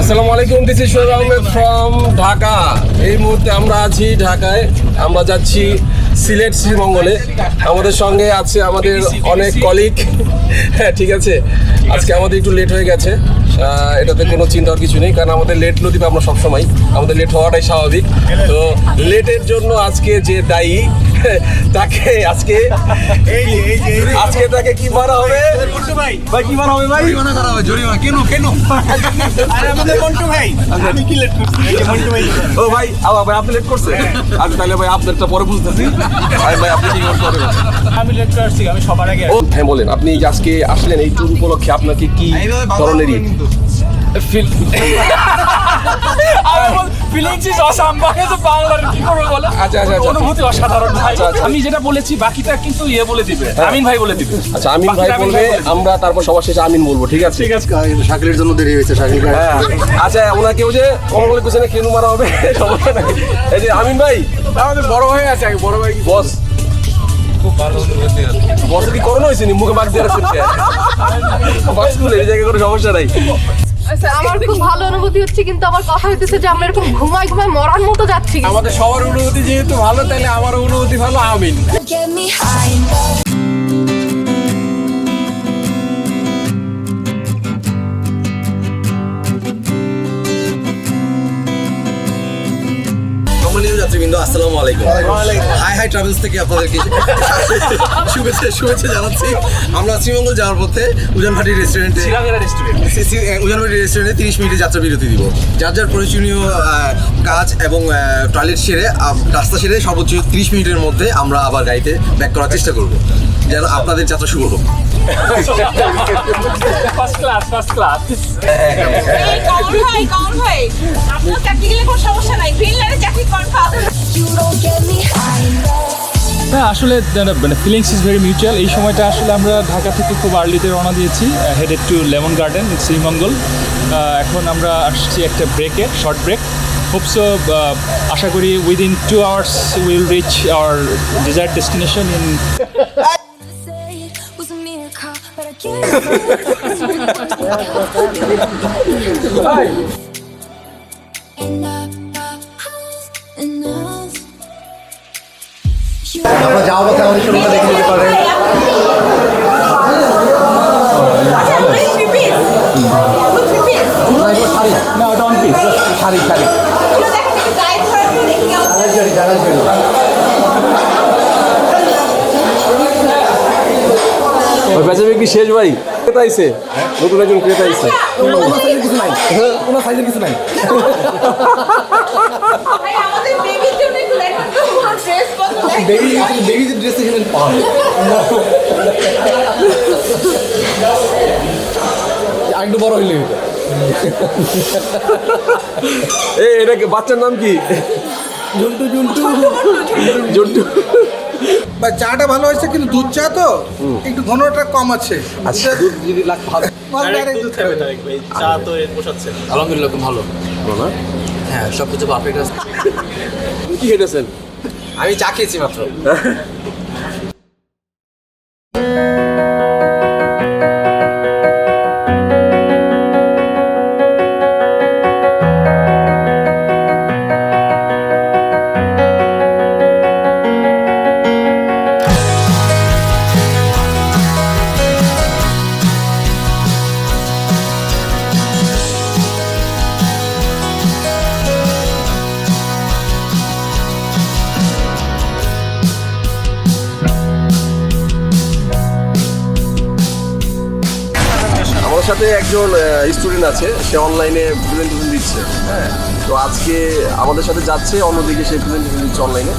আসসালামু আলাইকুম, this is Shoaib Ahmed from Dhaka. এই মুহূর্তে আমরা আছি ঢাকায়, আমরা যাচ্ছি সিলেট শ্রীমঙ্গলে। আমাদের সঙ্গে আছে আমাদের অনেক কলিগ। হ্যাঁ ঠিক আছে, আজকে আমাদের একটু লেট হয়ে গেছে, এটাতে কোনো চিন্তার কিছু নেই, কারণ আমাদের লেট নদীতে আমরা সবসময়, আমাদের লেট হওয়াটাই স্বাভাবিক। তো লেটের জন্য আজকে যে দায়ী তাকে আজকে তাকে কি মারা হবে? ভাই কি মারা হবে? ভাই জরিমানা করা হবে। জরিমানা কেন কেন? আরে আমাদের মন্টু ভাই, আমি কি লেট করছি? মন্টু ভাই, ও ভাই ভাই আপনি লেট করছেন? আচ্ছা তাহলে ভাই আপনারটা পরে বুঝতেছি। ভাই আপনি কি করতে? আমি লেট করছি, আমি সবার আগে। হ্যাঁ বলেন, আপনি যে আজকে আসলেন এই ট্যুর উপলক্ষে আপনাকে কি ধরনেরই ফিল? অনুভূতি অসাধারণ ভাই। আমি যেটা বলেছি বাকিটা কিন্তু বলে দিবে, আমিন ভাই বলে দিবে। আচ্ছা আমিন ভাই বলবে, আমরা তারপর সবার শেষে আমিন বলবো, ঠিক আছে? ঠিক আছে। শাকিলের জন্য দেরি হয়েছে, শাকিল ভাই। হ্যাঁ আচ্ছা, ওনাকে ওই যে কমলের পিছনে কেন মারা হবে সমস্যা নাই। এই যে আমিন ভাই আমাদের বড় হয়ে আছে, আগে বড় ভাই বস। খুব ভালো অনুভূতি আছে। বসে কি করোনা হয়েছে নি? মুখে মাস্ক দিয়ে রাখছেন কে? বস বলে এই জায়গায় কোনো সমস্যা নাই। আচ্ছা, আমার খুব ভালো অনুভূতি হচ্ছে, কিন্তু আমার কথা হইতেছে যে আমরা এরকম ঘুমাই মরার মতো যাচ্ছি। আমাদের সবার অনুভূতি যেহেতু ভালো, তাহলে আমার অনুভূতি ভালো। আমিন। Get me high. যাত্রীবৃন্দ, আসসালামু আলাইকুম। হাই ট্রাভেলস থেকে আপনাদেরকে শুভেচ্ছা জানাচ্ছি। আমরা শ্রীমঙ্গল যাওয়ার পথে উজানভাটি রেস্টুরেন্টে 30 মিনিটের যাত্রা বিরতি দিব। যার যার প্রয়োজনীয় কাজ এবং টয়লেট সেরে, রাস্তা সেরে সর্বোচ্চ 30 মিনিটের মধ্যে আমরা আবার গাড়িতে ব্যাক করার চেষ্টা করব, যেন আপনাদের যাত্রা শুভ হোক। First class. কম ভাই আপনার চাকরি গেলে কোনো সমস্যা নাই, ফিনল্যান্ডে চাকরি confirm. You don't get me high. না আসলে মানে ফিলিংস ইজ ভেরি মিউচুয়াল। এই সময়টা আসলে আমরা ঢাকা থেকে খুব আর্লিতে রওনা দিয়েছি, হেডেড টু লেমন গার্ডেন শ্রীমঙ্গল। এখন আমরা আসছি একটা ব্রেকে, শর্ট ব্রেক। হোপসো আশা করি within 2 hours will reach our desired destination in. Say it was a miracle, but I can't. আপনারা যাওয়ার পথে আমাদের শোরুমটা দেখে নিতে পারেন। না ওটা অন পিস। শাড়ি ওই বেচাবে কি শেষ ভাই? ক্রেতা আইছে, নতুন একজন ক্রেতা আইছে। কিছু নাই, কোনো সাইজের কিছু নাই। ভাই আমাদের বেবির জন্য একটু লেখা তো ড্রেস কত বেবিদের ড্রেস এখানে পাওয়া যায়। আরেকটু বড় হইলে হইতো। এটা বাচ্চার নাম কি? জন্টু। বা চাটা ভালো হয়েছে, কিন্তু দুধ চা তো একটু ঘনটা কম আছে। আচ্ছা দুধ যদি লাগ ভালো। চা তো পোষাচ্ছে। আলহামদুলিল্লাহ খুব ভালো। ভালো না? হ্যাঁ, সব কিছু পারফেক্ট আছে। কি খেতেছেন? আমি চা খেয়েছি মাত্র। আমার সাথে একজন স্টুডেন্ট আছে, সে অনলাইনে প্রেজেন্টেশন দিচ্ছে। হ্যাঁ, তো আজকে আমাদের সাথে যাচ্ছে, অন্যদিকে সে প্রেজেন্টেশন দিচ্ছে অনলাইনে।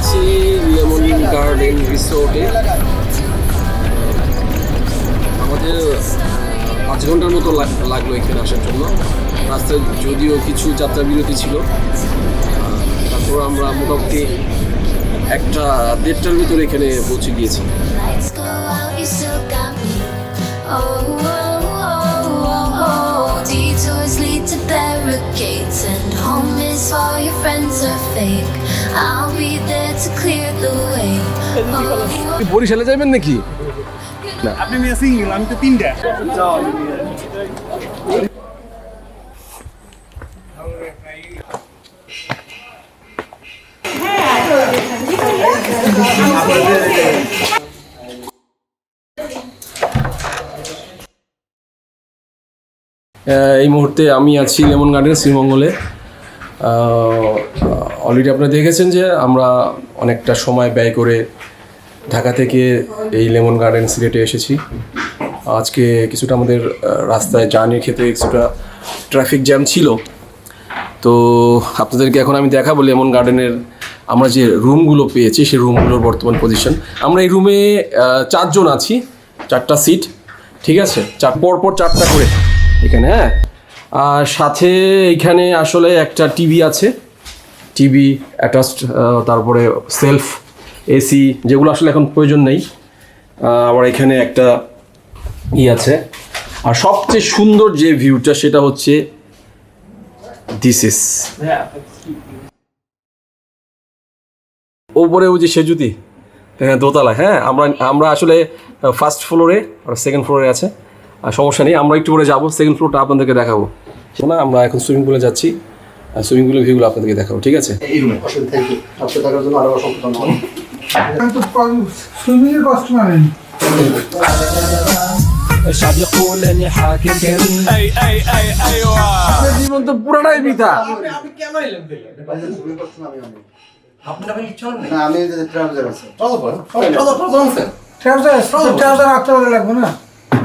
আছি লেমন গার্ডেন রিসোর্টে। আমাদের 5 ঘন্টার মতো লাগলো এখানে আসার জন্য। রাস্তায় যদিও কিছু যাত্রা বিরতি ছিল, তারপর আমরা মোটামুটি 1-1.5টার ভিতরে এখানে পৌঁছে গিয়েছি। Lights go out, you still got me. Oh, oh, oh, oh, oh. Detours lead to barricades, and home is for your friends are fake. I'll be there to clear the way. Oh, বরিশালে যাবেন নাকি? আপনি মেয়ে single, আমি তো 3টা। এই মুহূর্তে আমি আছি লেমন গার্ডেন শ্রীমঙ্গলে। অলরেডি আপনারা দেখেছেন যে আমরা অনেকটা সময় ব্যয় করে ঢাকা থেকে এই লেমন গার্ডেন সিলেটে এসেছি। আজকে কিছুটা আমাদের রাস্তায় জার্নির ক্ষেত্রে কিছুটা ট্রাফিক জ্যাম ছিল। তো আপনাদেরকে এখন আমি দেখাবো লেমন গার্ডেনের আমরা যে রুমগুলো পেয়েছি সেই রুমগুলোর বর্তমান পজিশন। আমরা এই রুমে 4 জন আছি, 4টা সিট, ঠিক আছে, পরপর 4টা করে এখানে। হ্যাঁ, আর সাথে এখানে আসলে একটা টিভি আছে, টিভি অ্যাটাচড, তারপরে সেলফ এসি, যেগুলো আসলে এখন প্রয়োজন নেই। আবার এখানে একটা আছে। আর সবচেয়ে সুন্দর যে ভিউটা সেটা হচ্ছে দিস ইস ওপরে ওই যে সেজুতি দোতলা। হ্যাঁ, আমরা আসলে ফার্স্ট ফ্লোরে আর সেকেন্ড ফ্লোরে আছে, আর সমস্যা নেই, আমরা একটু করে যাবো, সেকেন্ড ফ্লোরটা আপনাদেরকে দেখাবো। শোনা, আমরা এখন সুইমিং পুলে যাচ্ছি, সুইমিং পুলের ভিউগুলো আপনাদেরকে দেখাবো, ঠিক আছে? সুইমিংয়ের কষ্ট মানে জীবন তো পুরাটাই বৃথা। ট্রাউজার রাত্রে লাগবে না?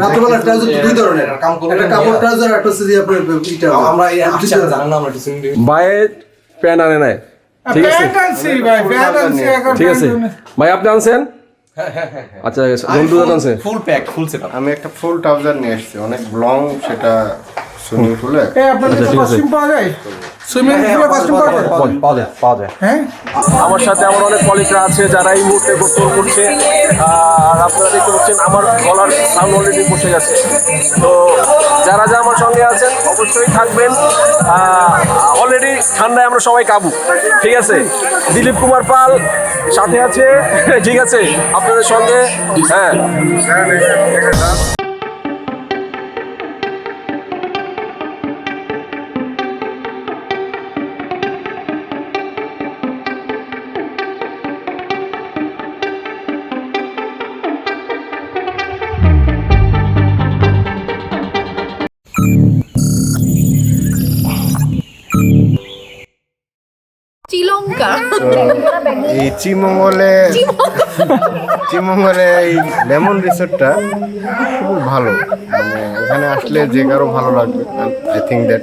রাত্রেবেলা ট্রাউজার 2 ধরনের, একটা কাপড় ট্রাউজার, একটা হচ্ছে যে আপনার ইটা। আমরা এই জানেন না, আমরা একটু সুইমিং ভাই প্যান্ট আনে নাই, ঠিক আছে? ঠিক আছে ভাই, আপনি আনছেন? আচ্ছা, জন্টু আনছে ফুল প্যাক, ফুল সেটআপ। আমি একটা ফুল ট্রাউজার নিয়ে এসেছি, অনেক লং, সেটা সুইমিং পুলে। আপনাদের ঠিক আছে। কস্টিউম পাওয়া যায়? সুইমিং পুলে কস্টিউম পাওয়া যায়? হ্যাঁ, আমার সাথে আমার অনেক কলিগরা আছে যারা এই মুহূর্তে গোসল করছে। আর আপনারা দেখতে পাচ্ছেন আমার গলার সাউন্ড অলরেডি বসে গেছে। তো যারা যা আমার সঙ্গে আছেন অবশ্যই থাকবেন। অলরেডি ঠান্ডায় আমরা সবাই কাবু, ঠিক আছে? দিলীপ কুমার পাল সাথে আছে, ঠিক আছে, আপনাদের সঙ্গে। হ্যাঁ, শ্রীলঙ্কা এই শ্রীমঙ্গলে এই লেমন রিসোর্টটা খুব ভালো, মানে এখানে আসলে যে কারো ভালো লাগবে। আই থিঙ্ক দ্যাট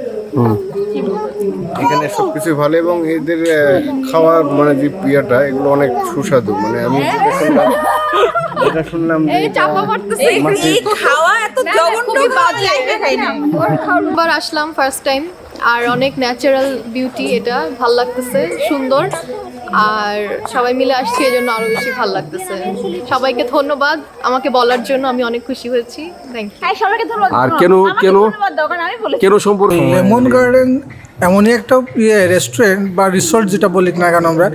এখানে সব কিছুই ভালো, এবং এদের খাওয়ার মানে যে পিয়াটা, এগুলো অনেক সুস্বাদু। মানে আমি যেটা শুনলাম যে এই খাওয়া এত জঘন্য বাজে খাই না। বার আসলাম ফার্স্ট টাইম, আর অনেক ন্যাচারাল বিউটি, এটা ভাল লাগতেছে, সুন্দর। আর সবাই মিলে আসছি, এই জন্য আরো বেশি ভাল লাগতেছে। সবাইকে ধন্যবাদ আমাকে বলার জন্য, আমি অনেক খুশি হয়েছি। Thank you. হ্যাঁ, সবাইকে ধন্যবাদ। আর কেন আমি বলেছি কেন সম্পর্ক লেমন গার্ডেন এমনই একটা রেস্টুরেন্ট বা রিসোর্ট, যেটা বলি না কেন আমরা,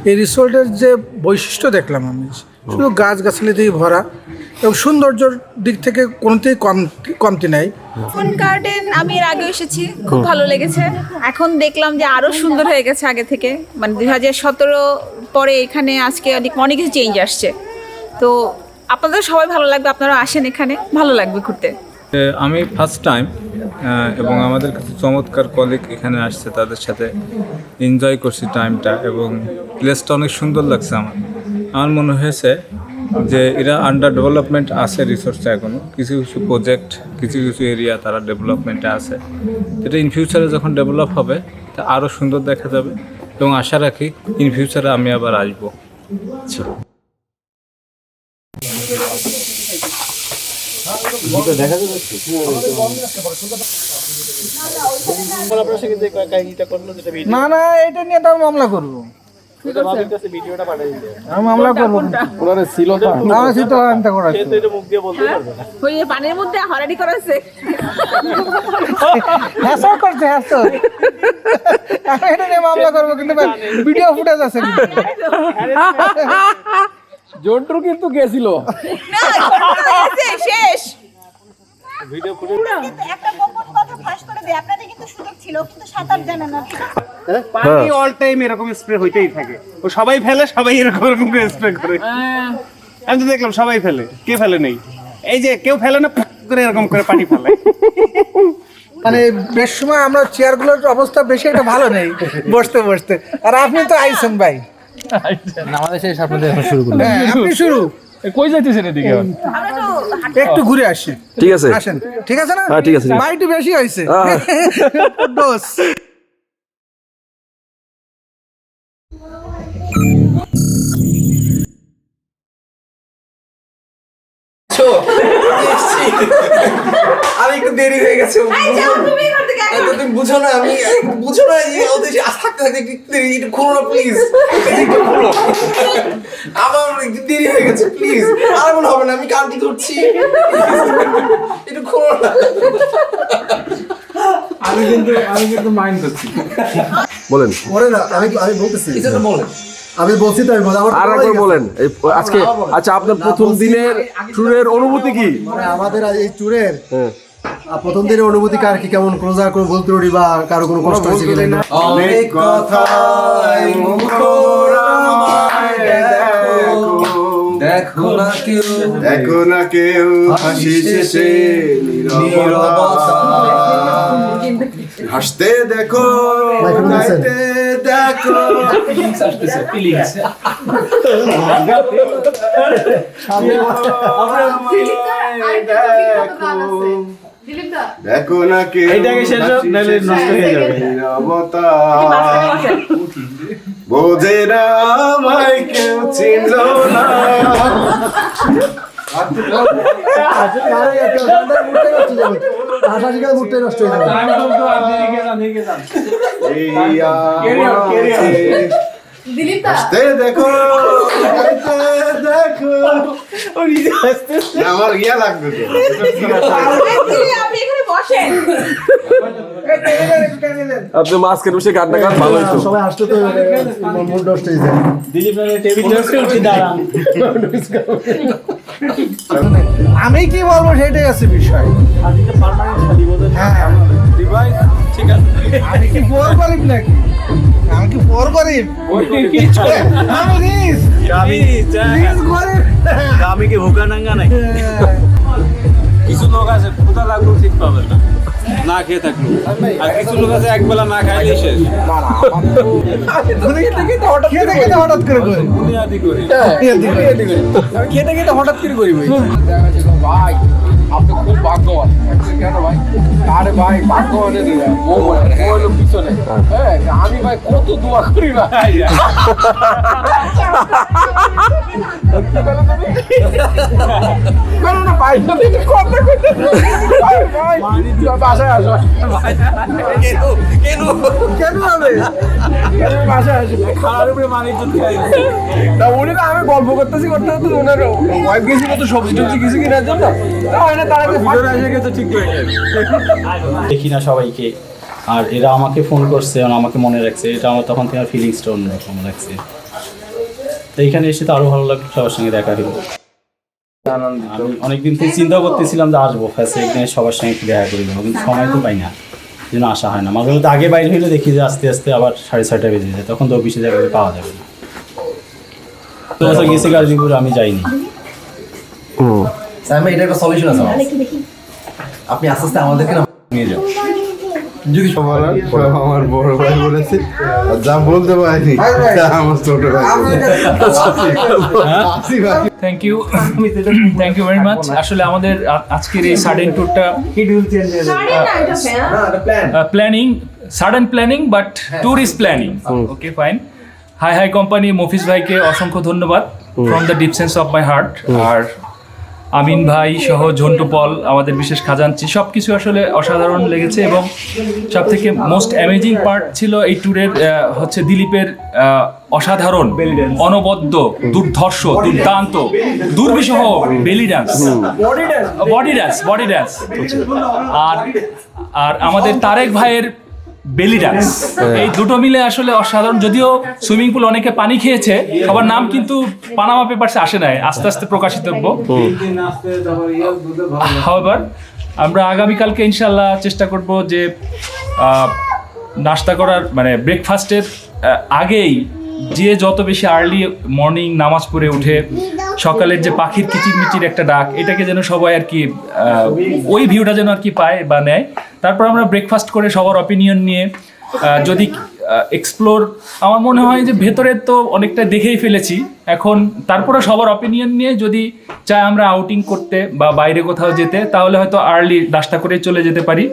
এই রিসোর্টের যে বৈশিষ্ট্য দেখলাম আমি, শুধু গাছগাছালিতেই ভরা, এবং সৌন্দর্যর দিক থেকে কোনোতেই কমতি নাই। লেমন গার্ডেন আমি এর আগে এসেছি, খুব ভালো লেগেছে। এখন দেখলাম যে আরো সুন্দর হয়ে গেছে আগে থেকে, মানে 2017 পরে এখানে আজকে অনেক কিছু চেঞ্জ আসছে। তো আপনাদের সবাই ভালো লাগবে, আপনারা আসেন এখানে, ভালো লাগবে ঘুরতে। আমি ফার্স্ট টাইম, এবং আমাদের কিছু চমৎকার কলিগ এখানে আসছে, তাদের সাথে এনজয় করছি টাইমটা, এবং প্লেসটা অনেক সুন্দর লাগছে। আমার মনে হয়েছে যে এরা আন্ডার ডেভেলপমেন্ট আছে রিসোর্সটা, এখনও কিছু কিছু প্রজেক্ট, কিছু কিছু এরিয়া তারা ডেভেলপমেন্টে আছে। এটা ইন ফিউচারে যখন ডেভেলপ হবে তা আরও সুন্দর দেখা যাবে, এবং আশা রাখি ইন ফিউচারে আমি আবার আসবো। না না এটা নিয়ে তো আমি মামলা করবো। আমি মামলা করবো। ছিল তো না, ছিল তো আমি তা করাচ্ছি। ওই যে পানির মধ্যে হরানি করেছে। হ্যাসো করছে হ্যাসো। আমি এটা নিয়ে মামলা করবো, কিন্তু ভিডিও ফুটেজ আছে। জন্টু কিন্তু গেছিল শেষ। একটা গোপন কথা ফাঁস করে দেয়, আপনাদের কিন্তু সুযোগ ছিল, কিন্তু সাঁতার জানেন না, ঠিক আছে? পানি অল টাইম এরকম স্প্রে হইতেই থাকে, ও সবাই ফেলে, সবাই এরকম এরকম করে স্প্রে করে। আমি তো দেখলাম সবাই ফেলে, কে ফেলে নেই, এই যে কেউ ফেলে না, ফুক করে এরকম করে পানি ফেলে। মানে বেশ সময় আমরা চেয়ারগুলোর অবস্থা বেশি একটা ভালো নেই বসতে বসতে। আর আপনি তো আইছেন ভাই, আমাদের শেষ, আপনাদের এখন শুরু করলাম। হ্যাঁ আপনি শুরু। কই যাইতেছেন এদিকে? একটু ঘুরে আসি। ঠিক আছে, আসেন, ঠিক আছে না? হ্যাঁ ঠিক আছে। মাইটি বেশি হয়েছে ডোজ। আমি একটু দেরি হয়ে গেছে। তুমি বুঝো না, আমি বুঝো না, ওদের থাকতে থাকতে একটু দেরি, একটু খুলো না প্লিজ, একটু খুলো। আমার একটু দেরি হয়ে গেছে প্লিজ। আর মনে হবে না, আমি কান্তি ধরছি, একটু খুলো না। আমি কিন্তু মাইন্ড করছি। বলেন, পরে না, আমি বলতেছি, আমি বলছি তো, আর একবার বলেন আজকে। আচ্ছা, আপনার প্রথম দিনের ট্যুরের অনুভূতি কি? মানে আমাদের এই ট্যুরের প্রথম দিনের অনুভূতি কার কি কেমন, ক্লোজার করে বলতে পারি, বা কারো কোনো কষ্ট হয়েছে কিনা? অনেক কথা দেখো না কেউ হাসি শেষে নীরবতা, হাসতে দেখো, গাইতে দেখো, দেখো না কেউ নীরবতা, বোঝে না আমায় কেউ চিনল না। হাসতে দেখো, দেখো, আমার ইয়া লাগবে তো। আপনি এখানে বসেন। আপনি মাস্কের বসে কান্না কান ভালো হইতো। সবাই আসতে তো মুড নষ্ট হয়ে যায়। আমি কি বলবো সেটাই আছে বিষয়। আমি কি পোর গরিব নাকি? আমি কি পোর গরিব? আমি রিচ গরিব। আমি কি ভোকা নাঙ্গা নাই? কিছু লোক আছে ক্ষুধা লাগলেও ঠিক পাবে না, না খেয়ে থাকলো। আর কিছু লোক আছে একবেলা না খাইলেই শেষ। খেতে খেতে হঠাৎ করে করি। বুনিয়াদি করি। আমি খেতে খেতে হঠাৎ করে করি ভাই। ভাই আপনি খুব ভাগ্যবান। কেন ভাই? আরে ভাই ভাগ্যবানের হলো পিছনে। হ্যাঁ, আমি ভাই কত দোয়া করি ভাই। কেন না ভাই, যদি কথা কইতে ভাই বাসায় আসো। কেন হবে? বাসায় আসো, খাওয়ার উপরে মানিজ্য খাই না। উনি না, আমি গল্প করতেছি করতে করতে ওনার ওয়াইফ গেছিল তো সবজি টবজি কিছু কেনার জন্য, তারা ভিতরে এসে গেছে ঠিক হয়ে গেছে। দেখি না সবাইকে, আর এরা আমাকে ফোন করছে, আর আমাকে মনে রাখছে, এটা আমার তখন থেকে ফিলিংসটা অন্যরকম লাগছে। তো এইখানে এসে তো আরও ভালো লাগলো, সবার সঙ্গে দেখা হলো। আমি অনেকদিন থেকে চিন্তা করতেছিলাম যে আসবো ফার্স্ট একদিনে সবার সঙ্গে একটু দেখা করে দেবো, কিন্তু সময় তো পাই না, যেন আসা হয় না। মাঝে মধ্যে আগে বাইরে হইলে দেখি যে আস্তে আস্তে আবার 6:30 বেজে যায়, তখন তো অফিসে জায়গায় পাওয়া যাবে না। তো গেছে গাজীপুর, আমি যাইনি। আমি এটা একটা সলিউশন আছে আপনি আস্তে আস্তে আমাদেরকে নিয়ে যাও। যদি আমার বড় ভাই বলেছে, যা বলতে পারিনি আমার ছোট ভাই। Thank you very much. আসলে আমাদের আজকের এই সাডেন ট্যুরটা planning, sudden planning, but tour is planning. Okay fine. Hi company Mofiz ভাইকে অসংখ্য ধন্যবাদ from the deep sense of my heart. আর আমিন ভাই সহ ঝন্টু পল, আমাদের বিশেষ খাজাঞ্চি, সব কিছু আসলে অসাধারণ লেগেছে। এবং সব থেকে মোস্ট অ্যামেজিং পার্ট ছিল এই ট্যুরের হচ্ছে দিলীপের অসাধারণ, অনবদ্য, দুর্ধর্ষ, দুর্দান্ত, দুর্বিষহ বেলি ডান্স, বডি ডান্স। আর আমাদের তারেক ভাইয়ের বেলি ডান্স, এই দুটো মিলে আসলে অসাধারণ। যদিও সুইমিং পুল অনেকে পানি খেয়েছে, সবার নাম কিন্তু পানামা পেপারসে আসে নাই, আস্তে আস্তে প্রকাশিতব্য। হাওয়েভার আমরা আগামীকালকে ইনশাল্লাহ চেষ্টা করব যে নাস্তা করার মানে ব্রেকফাস্টের আগেই যে যত বেশি আর্লি মর্নিং নামাজ পড়ে উঠে সকালের যে পাখির কিচিরমিচির একটা ডাক, এটাকে যেন সবাই আর কি ওই ভিউটা যেন আর কি পায় বা নেয়। তারপর আমরা ব্রেকফাস্ট করে সবার অপিনিয়ন নিয়ে যদি এক্সপ্লোর, আমার মনে হয় যে ভেতরে তো অনেকটা দেখেই ফেলেছি, এখন তারপরে সবার অপিনিয়ন নিয়ে যদি চাই আমরা আউটিং করতে বা বাইরে কোথাও যেতে, তাহলে হয়তো আর্লি নাস্তা করে চলে যেতে পারি।